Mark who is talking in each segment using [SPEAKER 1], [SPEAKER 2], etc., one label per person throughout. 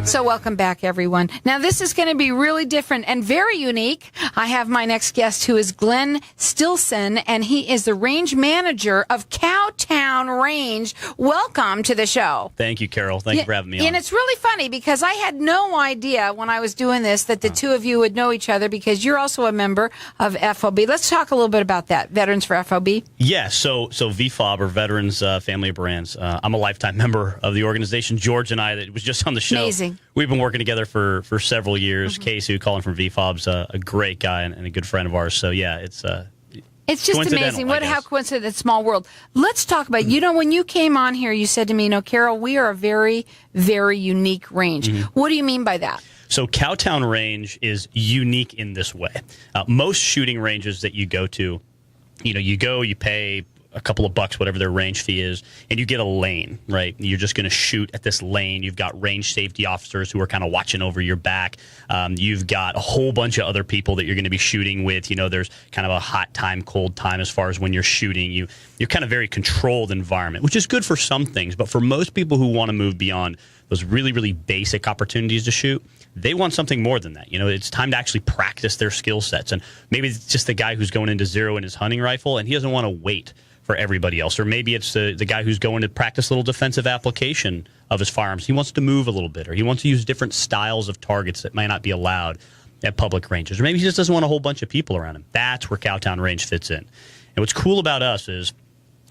[SPEAKER 1] So welcome back, everyone. Now, this is going to be really different and very unique. I have my next guest, who is Glenn Stilson, and he is the range manager of Cowtown Range. Welcome to the show.
[SPEAKER 2] Thank you, Carol. Thank you for having me on.
[SPEAKER 1] And it's really funny because I had no idea when I was doing this that the two of you would know each other, because you're also a member of FOB. Let's talk a little bit about that. Veterans for FOB?
[SPEAKER 2] Yeah, so VFOB, or Veterans Family of Brands. I'm a lifetime member of the organization. George and I, that was just on the show.
[SPEAKER 1] Amazing.
[SPEAKER 2] We've been working together for several years. Casey, calling from VFOB's a great guy and a good friend of ours. So, yeah, it's
[SPEAKER 1] just amazing. How coincident, small world. Let's talk about, when you came on here, you said to me, Carol, we are a very, very unique range. What do you mean by that?
[SPEAKER 2] So Cowtown Range is unique in this way. Most shooting ranges that you go to, you pay a couple of bucks, whatever their range fee is, and you get a lane, right? You're just going to shoot at this lane. You've got range safety officers who are kind of watching over your back. You've got a whole bunch of other people that you're going to be shooting with. There's kind of a hot time, cold time as far as when you're shooting. You're kind of very controlled environment, which is good for some things, but for most people who want to move beyond those really, really basic opportunities to shoot, they want something more than that. It's time to actually practice their skill sets. And maybe it's just the guy who's going into zero in his hunting rifle, and he doesn't want to wait for everybody else. Or maybe it's the guy who's going to practice a little defensive application of his firearms. He wants to move a little bit, or he wants to use different styles of targets that might not be allowed at public ranges. Or maybe he just doesn't want a whole bunch of people around him. That's where Cowtown Range fits in. And what's cool about us is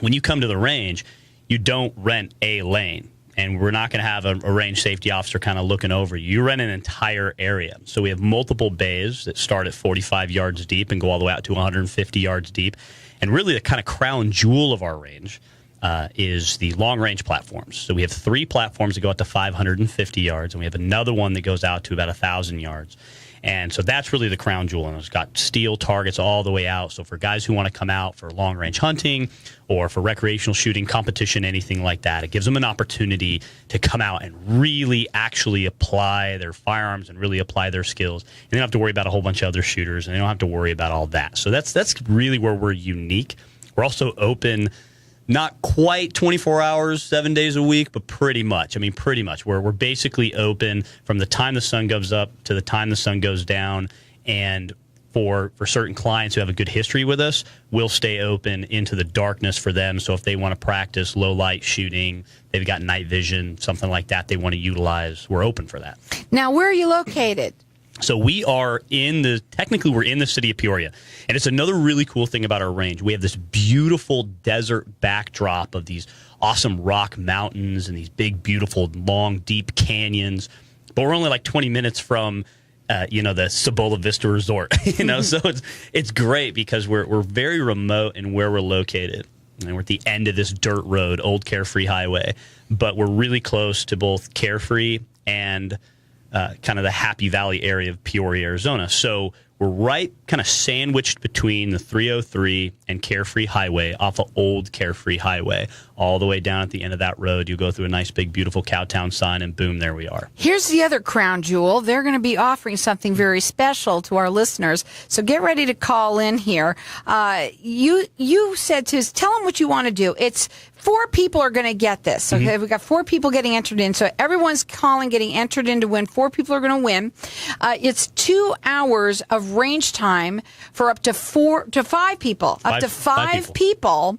[SPEAKER 2] when you come to the range, you don't rent a lane. And we're not going to have a range safety officer kind of looking over you. You rent an entire area. So we have multiple bays that start at 45 yards deep and go all the way out to 150 yards deep. And really the kind of crown jewel of our range is the long-range platforms. So we have 3 platforms that go out to 550 yards, and we have another one that goes out to about 1,000 yards. And so that's really the crown jewel, and it's got steel targets all the way out. So for guys who want to come out for long-range hunting or for recreational shooting, competition, anything like that, it gives them an opportunity to come out and really actually apply their firearms and really apply their skills. And they don't have to worry about a whole bunch of other shooters, and they don't have to worry about all that. So that's really where we're unique. We're also open, not quite 24 hours, 7 days a week, but pretty much. Pretty much. We're basically open from the time the sun goes up to the time the sun goes down. And for certain clients who have a good history with us, we'll stay open into the darkness for them. So if they want to practice low light shooting, they've got night vision, something like that they want to utilize, we're open for that.
[SPEAKER 1] Now, where are you located?
[SPEAKER 2] So we are technically we're in the city of Peoria. And it's another really cool thing about our range. We have this beautiful desert backdrop of these awesome rock mountains and these big, beautiful, long, deep canyons. But we're only like 20 minutes from, the Cibola Vista Resort. So it's great because we're very remote in where we're located. And we're at the end of this dirt road, Old Carefree Highway. But we're really close to both Carefree and kind of the Happy Valley area of Peoria, Arizona. So we're right kind of sandwiched between the 303 and Carefree Highway off of Old Carefree Highway. All the way down at the end of that road, you go through a nice big beautiful Cowtown sign, and boom, there we are.
[SPEAKER 1] Here's the other crown jewel. They're going to be offering something very special to our listeners. So get ready to call in here. You said to us, tell them what you want to do. It's 4 people are going to get this. Okay, we've got 4 people getting entered in. So everyone's calling, getting entered in to win. 4 people are going to win. It's 2 hours of range time for up to 5 people. Up to 5 people.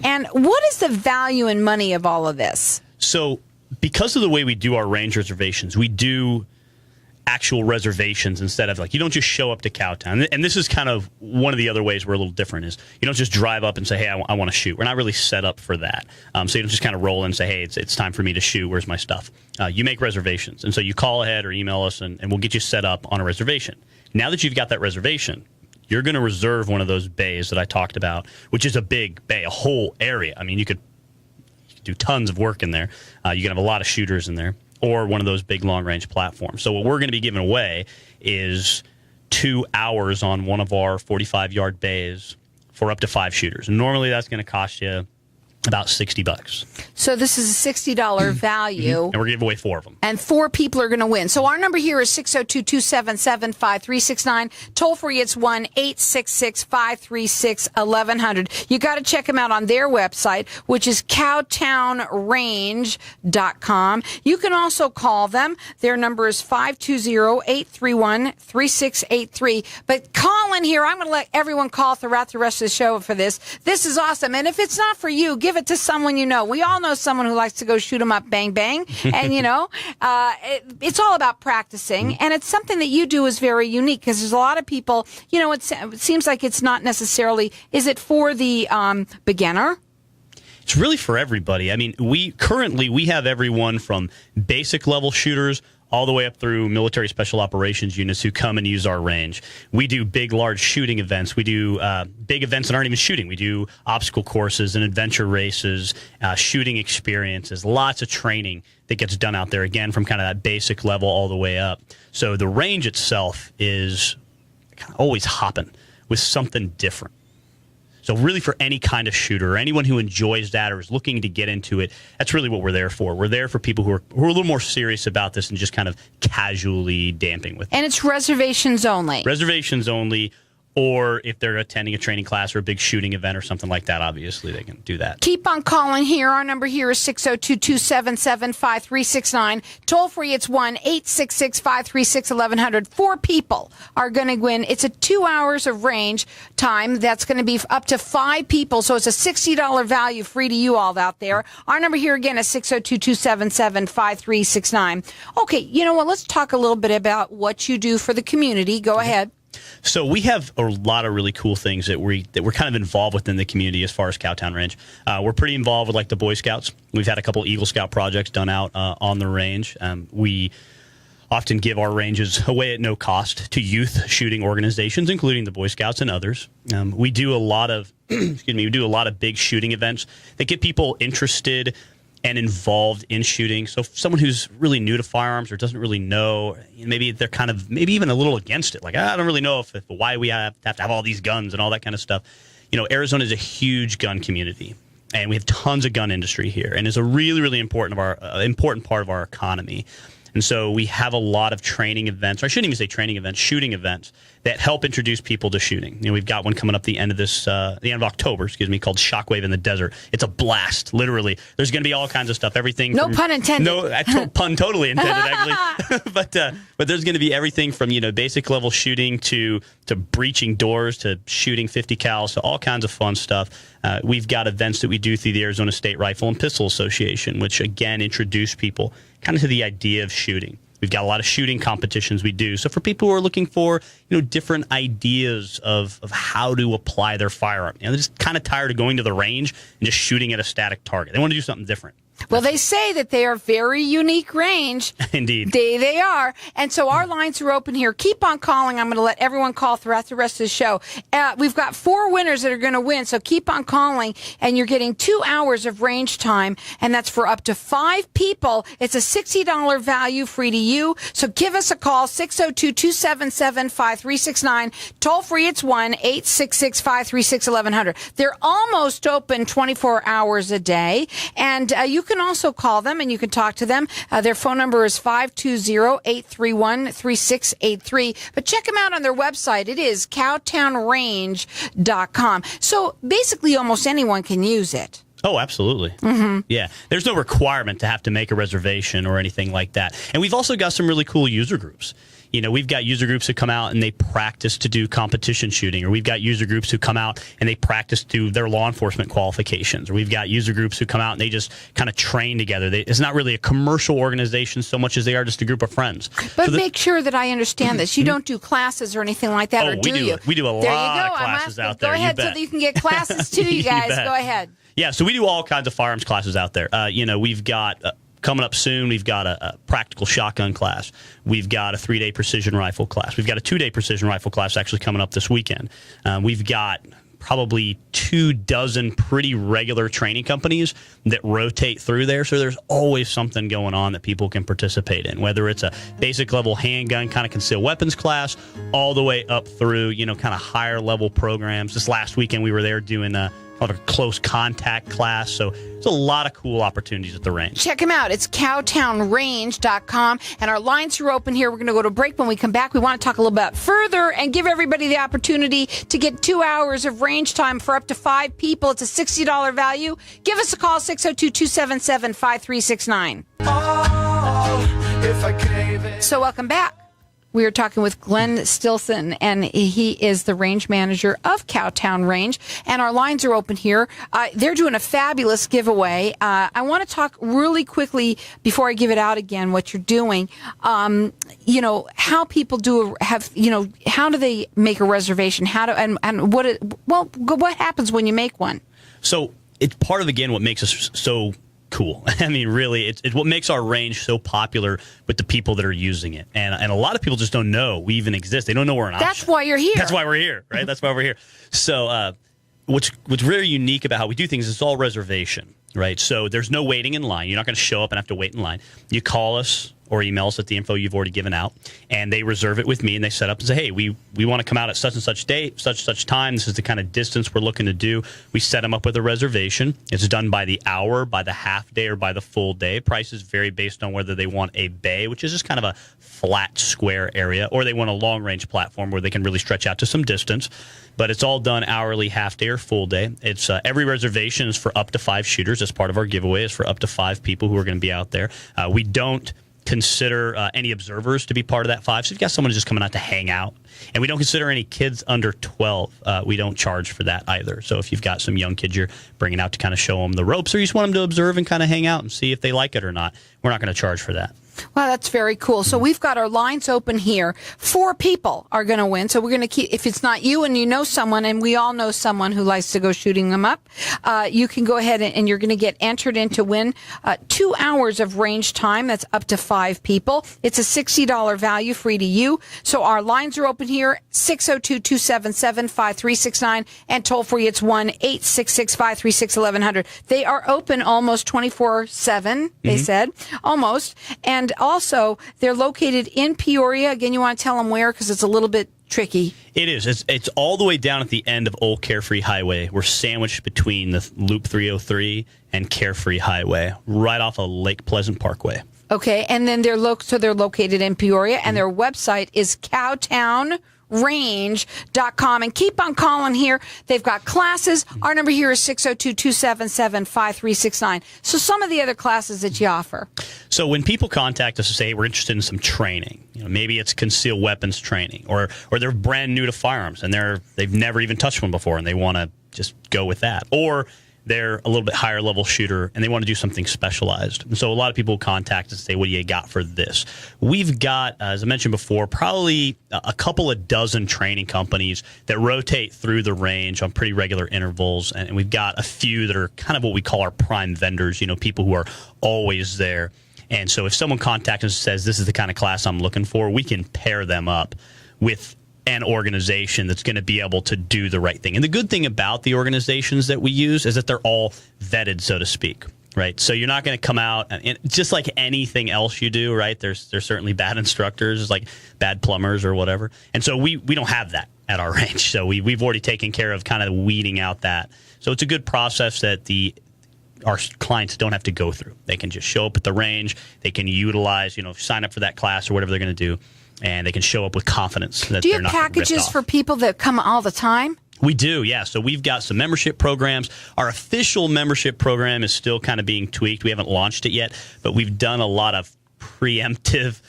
[SPEAKER 1] And what is the value in money of all of this?
[SPEAKER 2] So because of the way we do our range reservations, we do actual reservations instead of you don't just show up to Cowtown. And this is kind of one of the other ways we're a little different is you don't just drive up and say, hey, I want to shoot. We're not really set up for that. So you don't just kind of roll in and say, hey, it's time for me to shoot. Where's my stuff? You make reservations. And so you call ahead or email us and we'll get you set up on a reservation. Now that you've got that reservation, you're going to reserve one of those bays that I talked about, which is a big bay, a whole area. You could do tons of work in there. You can have a lot of shooters in there, or one of those big long-range platforms. So what we're going to be giving away is 2 hours on one of our 45-yard bays for up to 5 shooters. And normally that's going to cost you about $60.
[SPEAKER 1] So this is a $60 value.
[SPEAKER 2] And we're giving away 4 of them.
[SPEAKER 1] And 4 people are going to win. So our number here is 602-277-5369. Toll free, it's 1-866-536-1100. You got to check them out on their website, which is cowtownrange.com. You can also call them. Their number is 520-831-3683. But call in here. I'm going to let everyone call throughout the rest of the show for this. This is awesome. And if it's not for you, give it to someone you know. We all know someone who likes to go shoot 'em up, bang, bang. And, it's all about practicing. And it's something that you do is very unique because there's a lot of people, it seems like it's not necessarily, is it for the beginner?
[SPEAKER 2] It's really for everybody. I mean, we have everyone from basic level shooters all the way up through military special operations units who come and use our range. We do big, large shooting events. We do big events that aren't even shooting. We do obstacle courses and adventure races, shooting experiences, lots of training that gets done out there, again, from kind of that basic level all the way up. So the range itself is kind of always hopping with something different. So really for any kind of shooter or anyone who enjoys that or is looking to get into it, that's really what we're there for. We're there for people who are a little more serious about this and just kind of casually damping with it.
[SPEAKER 1] And it's reservations only.
[SPEAKER 2] Reservations only. Or if they're attending a training class or a big shooting event or something like that, obviously they can do that.
[SPEAKER 1] Keep on calling here. Our number here is 602-277-5369. Toll free, it's 1-866-536-1100. 4 people are going to win. It's a 2 hours of range time. That's going to be up to 5 people. So it's a $60 value free to you all out there. Our number here again is 602-277-5369. Okay, you know what? Let's talk a little bit about what you do for the community. Go ahead.
[SPEAKER 2] So we have a lot of really cool things that we're kind of involved with in the community as far as Cowtown Range. We're pretty involved with like the Boy Scouts. We've had a couple Eagle Scout projects done out on the range. We often give our ranges away at no cost to youth shooting organizations, including the Boy Scouts and others. We do a lot of we do a lot of big shooting events that get people interested and involved in shooting. So someone who's really new to firearms or doesn't really know, maybe they're maybe even a little against it. Like, I don't really know why we have to have all these guns and all that kind of stuff. Arizona is a huge gun community, and we have tons of gun industry here, and it's a really, really important part of our economy. And so we have a lot of training events, or I shouldn't even say training events, shooting events that help introduce people to shooting. We've got one coming up the end of October, called Shockwave in the Desert. It's a blast, literally. There's going to be all kinds of stuff, everything.
[SPEAKER 1] No pun intended.
[SPEAKER 2] No, pun totally intended, actually. but there's going to be everything from basic level shooting to breaching doors to shooting 50 cal, so all kinds of fun stuff. We've got events that we do through the Arizona State Rifle and Pistol Association, which again introduce people kind of to the idea of shooting. We've got a lot of shooting competitions we do. So for people who are looking for, different ideas of how to apply their firearm, they're just kind of tired of going to the range and just shooting at a static target. They want to do something different.
[SPEAKER 1] Well, they say that they are very unique range.
[SPEAKER 2] Indeed.
[SPEAKER 1] They are. And so our lines are open here. Keep on calling. I'm going to let everyone call throughout the rest of the show. We've got 4 winners that are going to win. So keep on calling, and you're getting 2 hours of range time, and that's for up to 5 people. It's a $60 value free to you. So give us a call, 602-277-5369. Toll free, it's 1-866-536-1100. They're almost open 24 hours a day, and you can also call them and you can talk to them. Their phone number is 520-831-3683. But check them out on their website. It is cowtownrange.com. So basically almost anyone can use it.
[SPEAKER 2] Oh, absolutely. Mm-hmm. Yeah. There's no requirement to have to make a reservation or anything like that. And we've also got some really cool user groups. We've got user groups that come out and they practice to do competition shooting, or we've got user groups who come out and they practice to their law enforcement qualifications, or we've got user groups who come out and they just kind of train together. It's not really a commercial organization so much as they are just a group of friends.
[SPEAKER 1] But make sure that I understand this. You don't do classes or anything like that, or do you?
[SPEAKER 2] We do a lot of classes out there.
[SPEAKER 1] Go ahead so that you can get classes too, you guys. Go ahead.
[SPEAKER 2] Yeah, so we do all kinds of firearms classes out there. We've got... coming up soon, we've got a practical shotgun class. We've got a 3-day precision rifle class. We've got a 2-day precision rifle class actually coming up this weekend. We've got probably 24 pretty regular training companies that rotate through there. So there's always something going on that people can participate in, whether it's a basic level handgun kind of concealed weapons class all the way up through, kind of higher level programs. This last weekend we were there doing called a close contact class. So there's a lot of cool opportunities at the range.
[SPEAKER 1] Check them out. It's cowtownrange.com. And our lines are open here. We're going to go to break. When we come back, we want to talk a little bit further and give everybody the opportunity to get 2 hours of range time for up to 5 people. It's a $60 value. Give us a call, 602-277-5369. So welcome back. We are talking with Glenn Stilson, and he is the range manager of Cowtown Range. And our lines are open here. They're doing a fabulous giveaway. I want to talk really quickly before I give it out again what you're doing. How people how do they make a reservation? What happens when you make one?
[SPEAKER 2] So it's part of, again, what makes us so cool. I mean, really, it's what makes our range so popular with the people that are using it. And a lot of people just don't know we even exist. They don't know we're an option.
[SPEAKER 1] That's why you're here.
[SPEAKER 2] That's why we're here, right? That's why we're here. So what's really unique about how we do things is it's all reservation, right? So there's no waiting in line. You're not going to show up and have to wait in line. You call us or email us at the info you've already given out, and they reserve it with me, and they set up and say, hey, we want to come out at such and such date, such time. This is the kind of distance we're looking to do. We set them up with a reservation. It's done by the hour, by the half day, or by the full day. Prices vary based on whether they want a bay, which is just kind of a flat square area, or they want a long-range platform where they can really stretch out to some distance. But it's all done hourly, half day, or full day. It's every reservation is for up to 5 shooters. As part of our giveaway, is for up to 5 people who are going to be out there. We don't consider any observers to be part of that 5. So if you've got someone who's just coming out to hang out, and we don't consider any kids under 12. We don't charge for that either. So if you've got some young kids you're bringing out to kind of show them the ropes, or you just want them to observe and kind of hang out and see if they like it or not, we're not going to charge for that.
[SPEAKER 1] Well, that's very cool. So we've got our lines open here. 4 people are going to win. So we're going to keep, if it's not you and you know someone, and we all know someone who likes to go shooting them up, you can go ahead and you're going to get entered in to win 2 hours of range time. That's up to 5 people. It's a $60 value, free to you. So our lines are open here, 602-277-5369, and toll free, it's 1-866-536-1100. They are open almost 24/7, they said, almost. And also, they're located in Peoria. Again, you want to tell them where, because it's a little bit tricky.
[SPEAKER 2] It is. It's all the way down at the end of Old Carefree Highway. We're sandwiched between the Loop 303 and Carefree Highway, right off of Lake Pleasant Parkway.
[SPEAKER 1] Okay, and then they're located in Peoria, and their website is cowtownrange.com. And keep on calling here. They've got classes. Our number here is 602-277-5369. So some of the other classes that you offer.
[SPEAKER 2] So when people contact us and say, hey, we're interested in some training, maybe it's concealed weapons training, or they're brand new to firearms and they've never even touched one before and they want to just go with that, or they're a little bit higher level shooter and they want to do something specialized. And so a lot of people contact us and say, what do you got for this? We've got, as I mentioned before, probably a couple of dozen training companies that rotate through the range on pretty regular intervals. And we've got a few that are kind of what we call our prime vendors, people who are always there. And so if someone contacts us and says, this is the kind of class I'm looking for, we can pair them up with an organization that's going to be able to do the right thing. And the good thing about the organizations that we use is that they're all vetted, so to speak, right? So you're not going to come out, and just like anything else you do, right? There's certainly bad instructors, like bad plumbers or whatever. And so we don't have that at our range. So we've already taken care of kind of weeding out that. So it's a good process that our clients don't have to go through. They can just show up at the range. They can utilize, sign up for that class or whatever they're going to do. And they can show up with confidence that they're not going to rip off. Do you have packages
[SPEAKER 1] for people that come all the time?
[SPEAKER 2] We do, yeah. So we've got some membership programs. Our official membership program is still kind of being tweaked. We haven't launched it yet, but we've done a lot of preemptive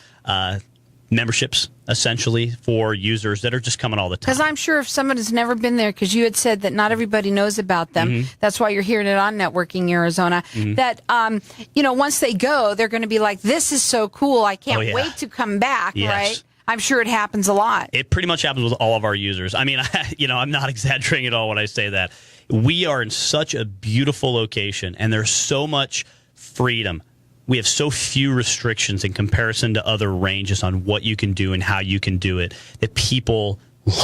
[SPEAKER 2] memberships, essentially, for users that are just coming all the time.
[SPEAKER 1] Because I'm sure if someone has never been there, because you had said that not everybody knows about them, that's why you're hearing it on Networking Arizona, that, once they go, they're going to be like, this is so cool, I can't wait to come back, right? I'm sure it happens a lot.
[SPEAKER 2] It pretty much happens with all of our users. I mean, I'm not exaggerating at all when I say that. We are in such a beautiful location, and there's so much freedom. We have so few restrictions in comparison to other ranges on what you can do and how you can do it that people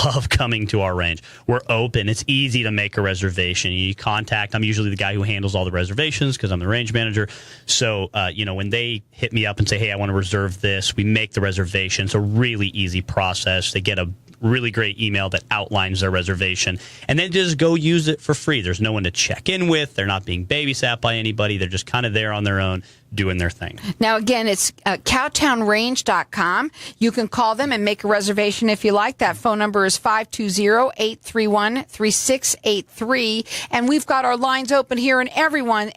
[SPEAKER 2] love coming to our range. We're open. It's easy to make a reservation. You contact, I'm usually the guy who handles all the reservations because I'm the range manager. So, when they hit me up and say, hey, I want to reserve this, we make the reservation. It's a really easy process. They get a really great email that outlines their reservation. And then just go use it for free. There's no one to check in with. They're not being babysat by anybody. They're just kind of there on their own doing their thing.
[SPEAKER 1] Now, again, it's cowtownrange.com. You can call them and make a reservation if you like. That phone number is 520-831-3683. And we've got our lines open here, and everyone,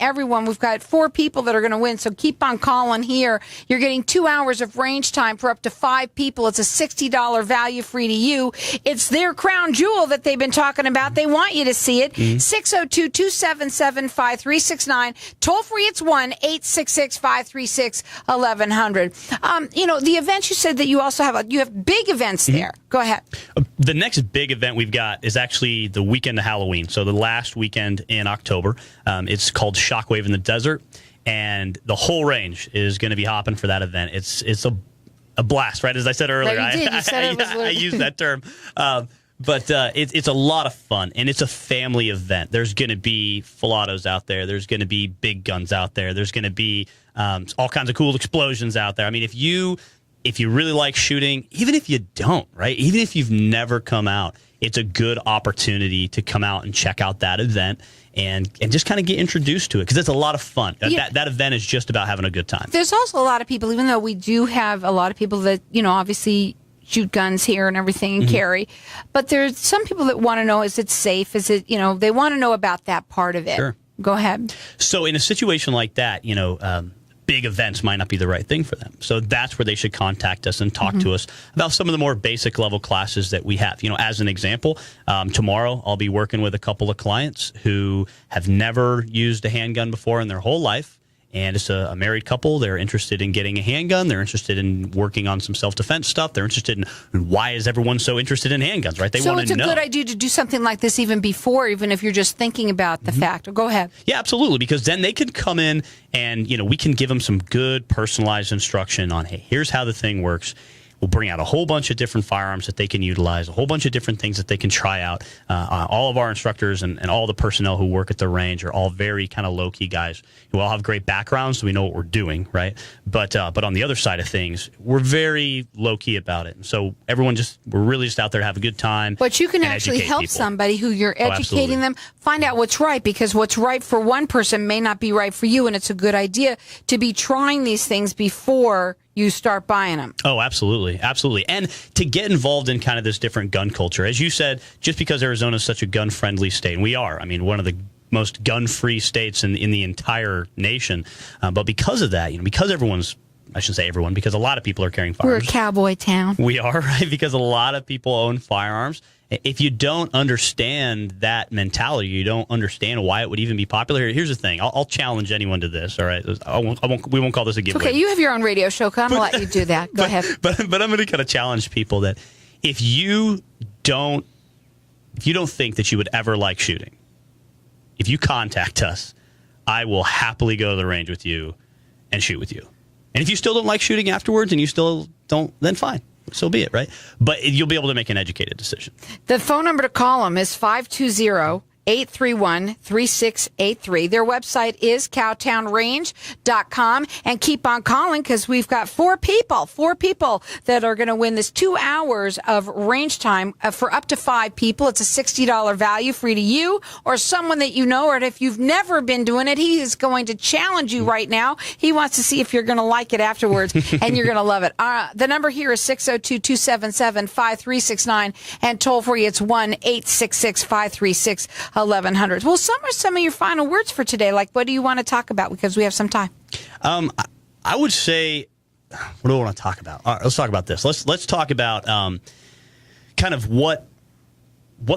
[SPEAKER 1] we've got 4 people that are going to win. So keep on calling here. You're getting 2 hours of range time for up to 5 people. It's a $60 value free to you. It's their crown jewel that they've been talking about. They want you to see it. 602-277-5369. Toll free, it's 1-866-536-1100. The events, you said that you also have big events there. Go ahead.
[SPEAKER 2] The next big event we've got is actually the weekend of Halloween. So the last weekend in October. It's called Shockwave in the Desert, and the whole range is going to be hopping for that event. It's a blast, right? As I said earlier,
[SPEAKER 1] you did. You said
[SPEAKER 2] I used that term. But it's a lot of fun, and it's a family event. There's going to be full autos out there. There's going to be big guns out there. There's going to be all kinds of cool explosions out there. I mean, if you really like shooting, even if you don't, right? Even if you've never come out, it's a good opportunity to come out and check out that event and just kind of get introduced to it, because it's a lot of fun.
[SPEAKER 1] Yeah.
[SPEAKER 2] That event is just about having a good time.
[SPEAKER 1] There's also a lot of people, even though we do have a lot of people that, obviously shoot guns here and everything and carry, but there's some people that want to know, is it safe? Is it, they want to know about that part of it.
[SPEAKER 2] Sure.
[SPEAKER 1] Go ahead.
[SPEAKER 2] So in a situation like that, big events might not be the right thing for them. So that's where they should contact us and talk to us about some of the more basic level classes that we have. As an example, tomorrow I'll be working with a couple of clients who have never used a handgun before in their whole life. And it's a married couple. They're interested in getting a handgun. They're interested in working on some self-defense stuff. They're interested in why is everyone so interested in handguns, right? They want to know.
[SPEAKER 1] So it's a good idea to do something like this even before, even if you're just thinking about the fact. Go ahead.
[SPEAKER 2] Yeah, absolutely, because then they can come in and, we can give them some good personalized instruction on, hey, here's how the thing works. We'll bring out a whole bunch of different firearms that they can utilize, a whole bunch of different things that they can try out. All of our instructors and all the personnel who work at the range are all very kind of low-key guys who all have great backgrounds, so we know what we're doing, right? But on the other side of things, we're very low-key about it. And so we're really just out there to have a good time.
[SPEAKER 1] But you can actually help
[SPEAKER 2] people.
[SPEAKER 1] Somebody who you're educating them find out what's right, because what's right for one person may not be right for you, and it's a good idea to be trying these things before you start buying them.
[SPEAKER 2] Oh, absolutely. Absolutely. And to get involved in kind of this different gun culture, as you said, just because Arizona is such a gun-friendly state, and we are, one of the most gun-free states in the entire nation, but because of that, because everyone's, I shouldn't say everyone, because a lot of people are carrying firearms.
[SPEAKER 1] We're a cowboy town.
[SPEAKER 2] We are, right? Because a lot of people own firearms. If you don't understand that mentality, you don't understand why it would even be popular. Here's the thing. I'll challenge anyone to this, all right? We won't call this a giveaway.
[SPEAKER 1] Okay, you have your own radio show. I'm going to let you do that. Go ahead.
[SPEAKER 2] But I'm going to kind of challenge people that if you don't think that you would ever like shooting, if you contact us, I will happily go to the range with you and shoot with you. And if you still don't like shooting afterwards and you still don't, then fine. So be it, right? But you'll be able to make an educated decision.
[SPEAKER 1] The phone number to call them is 520-831-3683. Their website is cowtownrange.com. And keep on calling, because we've got 4 people that are going to win this 2 hours of range time for up to 5 people. It's a $60 value free to you or someone that you know. Or if you've never been doing it, he is going to challenge you right now. He wants to see if you're going to like it afterwards, and you're going to love it. The number here is 602-277-5369, and toll free, it's 1-866-536-1100. Well, some are some of your final words for today. Like, what do you want to talk about? Because we have some time.
[SPEAKER 2] I would say, what do I want to talk about? All right, let's talk about this. Let's talk about kind of what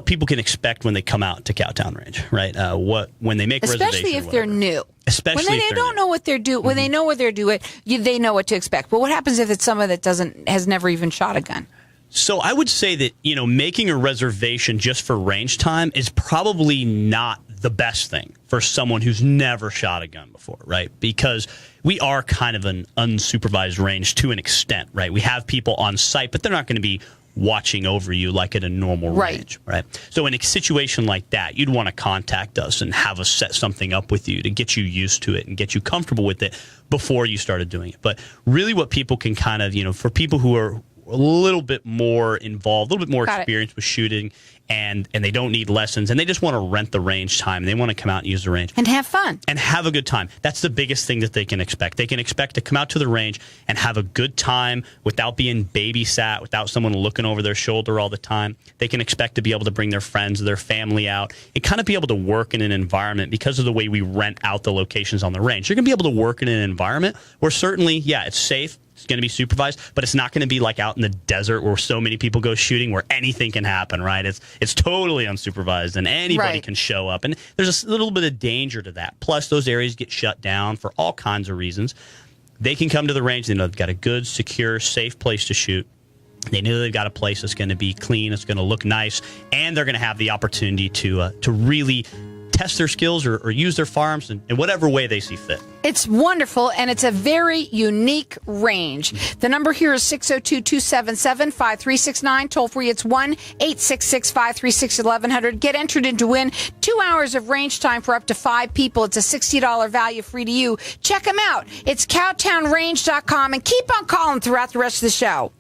[SPEAKER 2] people can expect when they come out to Cowtown Range, right? When they make a reservation,
[SPEAKER 1] especially if they're new.
[SPEAKER 2] Especially
[SPEAKER 1] when they don't know what they're doing. When they know what they're doing, they know what to expect. But what happens if it's someone that has never even shot a gun?
[SPEAKER 2] So I would say that, making a reservation just for range time is probably not the best thing for someone who's never shot a gun before, right? Because we are kind of an unsupervised range to an extent, right? We have people on site, but they're not going to be watching over you like at a normal range, right? So in a situation like that, you'd want to contact us and have us set something up with you to get you used to it and get you comfortable with it before you started doing it. But really what people can kind of, for people who are a little bit more involved, a little bit more
[SPEAKER 1] Got it.
[SPEAKER 2] experience with shooting, and they don't need lessons, and they just want to rent the range time. They want to come out and use the range.
[SPEAKER 1] And have fun.
[SPEAKER 2] And have a good time. That's the biggest thing that they can expect. They can expect to come out to the range and have a good time without being babysat, without someone looking over their shoulder all the time. They can expect to be able to bring their friends, their family out, and kind of be able to work in an environment because of the way we rent out the locations on the range. You're going to be able to work in an environment where certainly, yeah, it's safe. It's going to be supervised, but it's not going to be like out in the desert where so many people go shooting where anything can happen, right? It's totally unsupervised and anybody
[SPEAKER 1] Right.
[SPEAKER 2] can show up. And there's a little bit of danger to that. Plus, those areas get shut down for all kinds of reasons. They can come to the range. They know they've got a good, secure, safe place to shoot. They know they've got a place that's going to be clean, it's going to look nice, and they're going to have the opportunity to really test their skills or use their firearms in whatever way they see fit.
[SPEAKER 1] It's wonderful, and it's a very unique range. The number here is 602-277-5369. Toll free, it's 1-866-536-1100. Get entered in to win 2 hours of range time for up to 5 people. It's a $60 value free to you. Check them out. It's cowtownrange.com, and keep on calling throughout the rest of the show.